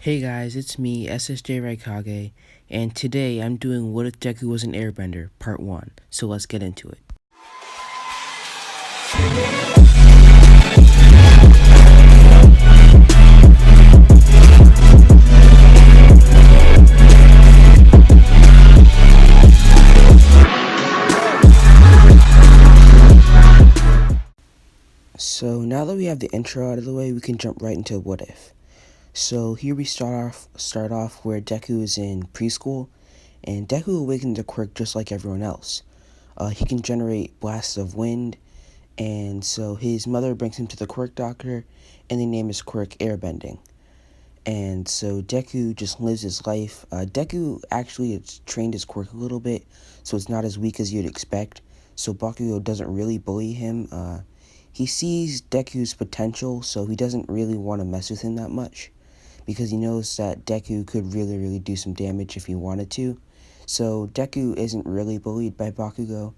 Hey guys, it's me, SSJ Raikage, and today I'm doing What If Deku Was an Airbender, Part 1, so let's get into it. So now that we have the intro out of the way, we can jump right into What If. So here we start off where Deku is in preschool, and Deku awakens a quirk just like everyone else. He can generate blasts of wind, and so his mother brings him to the quirk doctor, and they name his quirk airbending. And so Deku just lives his life. Deku actually has trained his quirk a little bit, so it's not as weak as you'd expect. So Bakugo doesn't really bully him. He sees Deku's potential, so he doesn't really want to mess with him that much, because he knows that Deku could really do some damage if he wanted to. So Deku isn't really bullied by Bakugo.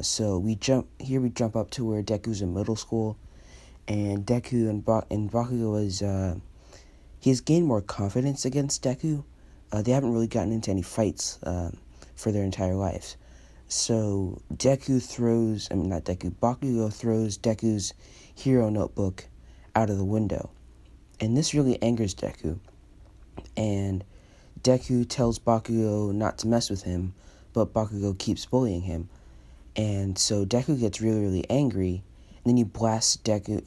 So we jump up to where Deku's in middle school, and Deku and Bakugo is he's gained more confidence against Deku. They haven't really gotten into any fights for their entire lives. So Bakugo throws Deku's hero notebook out of the window. And this really angers Deku. And Deku tells Bakugo not to mess with him, but Bakugo keeps bullying him. And so Deku gets really angry, and then he blasts Bakugo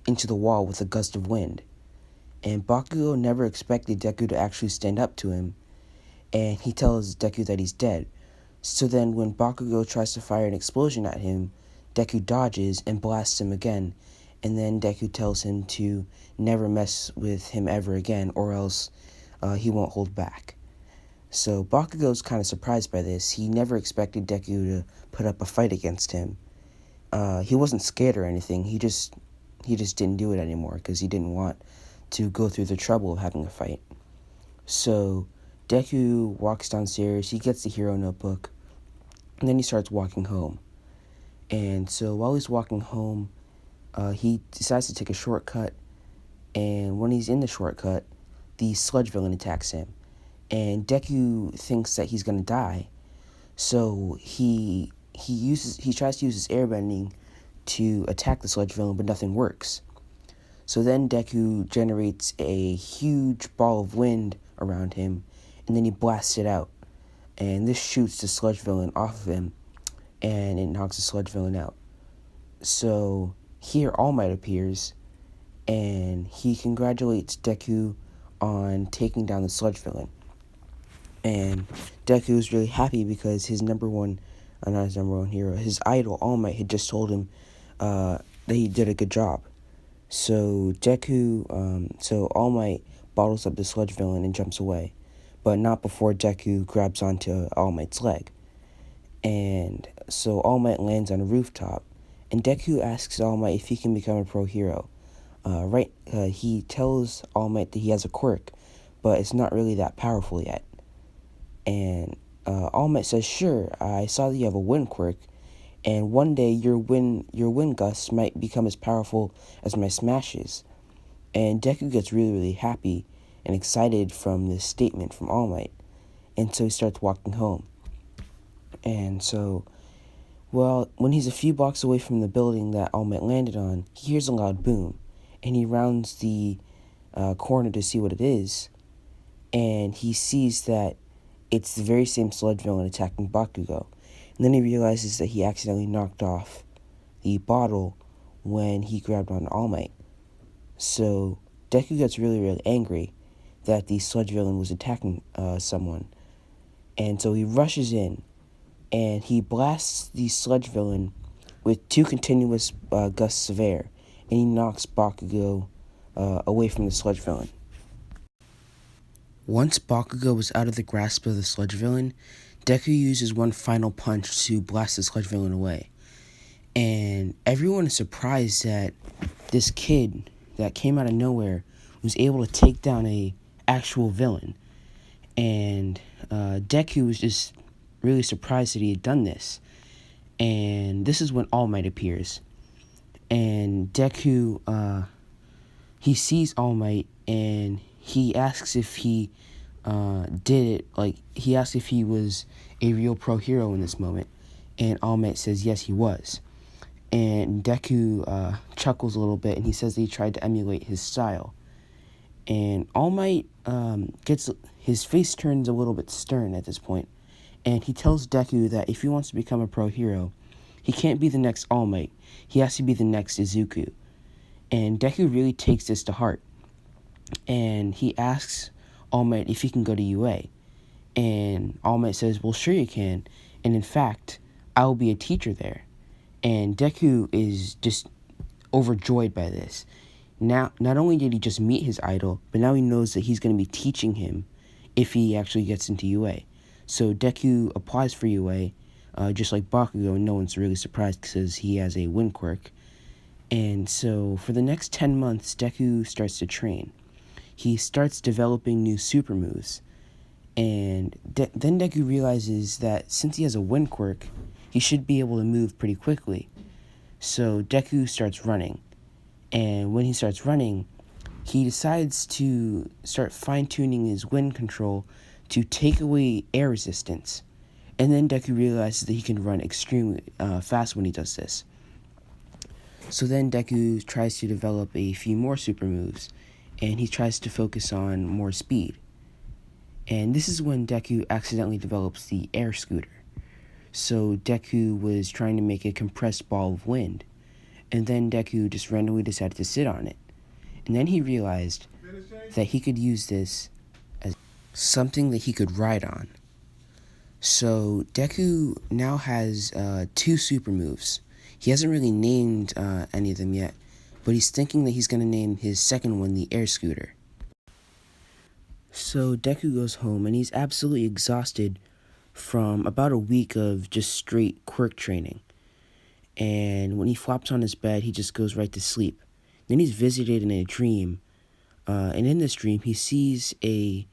into the wall with a gust of wind. And Bakugo never expected Deku to actually stand up to him, and he tells Deku that he's dead. So then when Bakugo tries to fire an explosion at him, Deku dodges and blasts him again, and then Deku tells him to never mess with him ever again, or else he won't hold back. So Bakugo's kind of surprised by this. He never expected Deku to put up a fight against him. He wasn't scared or anything. He just didn't do it anymore because he didn't want to go through the trouble of having a fight. So Deku walks downstairs. He gets the hero notebook, and then he starts walking home. And so while he's walking home, he decides to take a shortcut. And when he's in the shortcut, the sludge villain attacks him. And Deku thinks that he's gonna die, so he tries to use his airbending to attack the sludge villain, but nothing works. So then Deku generates a huge ball of wind around him, and then he blasts it out. And this shoots the sludge villain off of him, and it knocks the sludge villain out. So here All Might appears, and he congratulates Deku on taking down the sludge villain. And Deku was really happy because his not his number one hero, his idol, All Might, had just told him that he did a good job. So All Might bottles up the sludge villain and jumps away, but not before Deku grabs onto All Might's leg. And so All Might lands on a rooftop, and Deku asks All Might if he can become a pro hero. He tells All Might that he has a quirk, but it's not really that powerful yet. And All Might says, "Sure, I saw that you have a wind quirk, and one day your wind gusts might become as powerful as my smashes." And Deku gets really happy and excited from this statement from All Might, and so he starts walking home. And so, when he's a few blocks away from the building that All Might landed on, he hears a loud boom, and he rounds the corner to see what it is, and he sees that it's the very same sludge villain attacking Bakugo. And then he realizes that he accidentally knocked off the bottle when he grabbed on All Might. So Deku gets really angry that the sludge villain was attacking someone. And so he rushes in, and he blasts the sludge villain with 2 continuous gusts of air, and he knocks Bakugo away from the sludge villain. Once Bakugo was out of the grasp of the sludge villain, Deku uses one final punch to blast the sludge villain away. And everyone is surprised that this kid that came out of nowhere was able to take down a actual villain. And Deku was just really surprised that he had done this. And this is when All Might appears. And Deku he sees All Might and he asks if he did it. Like, he asks if he was a real pro hero in this moment. And All Might says yes, he was. And Deku chuckles a little bit and he says that he tried to emulate his style. And All Might gets his face turns a little bit stern at this point, and he tells Deku that if he wants to become a pro hero, he can't be the next All Might. He has to be the next Izuku. And Deku really takes this to heart, and he asks All Might if he can go to UA. And All Might says, well, sure you can, and in fact, I will be a teacher there. And Deku is just overjoyed by this. Now, not only did he just meet his idol, but now he knows that he's going to be teaching him if he actually gets into UA. So Deku applies for UA, just like Bakugo, and no one's really surprised because he has a wind quirk. And so for the next 10 months, Deku starts to train. He starts developing new super moves. And then Deku realizes that since he has a wind quirk, he should be able to move pretty quickly. So Deku starts running. And when he starts running, he decides to start fine-tuning his wind control to take away air resistance. And then Deku realizes that he can run extremely fast when he does this. So then Deku tries to develop a few more super moves, and he tries to focus on more speed. And this is when Deku accidentally develops the air scooter. So Deku was trying to make a compressed ball of wind, and then Deku just randomly decided to sit on it. And then he realized that he could use this as something that he could ride on. So Deku now has 2 super moves. He hasn't really named any of them yet, but he's thinking that he's going to name his second one the air scooter. So Deku goes home and he's absolutely exhausted from about a week of just straight quirk training. And when he flops on his bed, he just goes right to sleep. Then he's visited in a dream, and in this dream, he sees a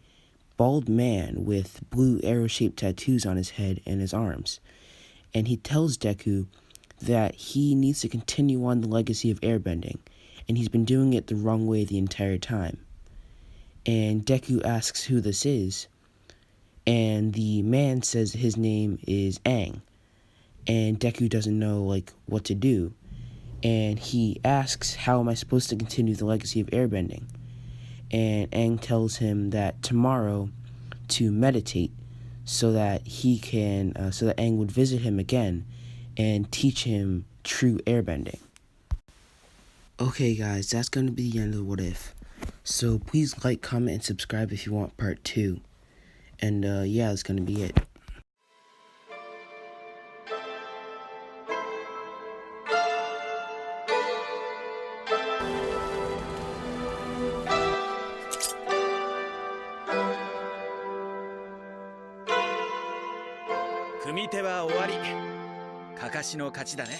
bald man with blue arrow-shaped tattoos on his head and his arms. And he tells Deku that he needs to continue on the legacy of airbending, and he's been doing it the wrong way the entire time. And Deku asks who this is, and the man says his name is Aang. And Deku doesn't know, what to do. And he asks, how am I supposed to continue the legacy of airbending? And Aang tells him that tomorrow to meditate so that he can, so that Aang would visit him again and teach him true airbending. Okay guys, that's going to be the end of the What If. So please like, comment, and subscribe if you want part 2. And yeah, that's going to be it. 組手は終わり。かかしの勝ちだね。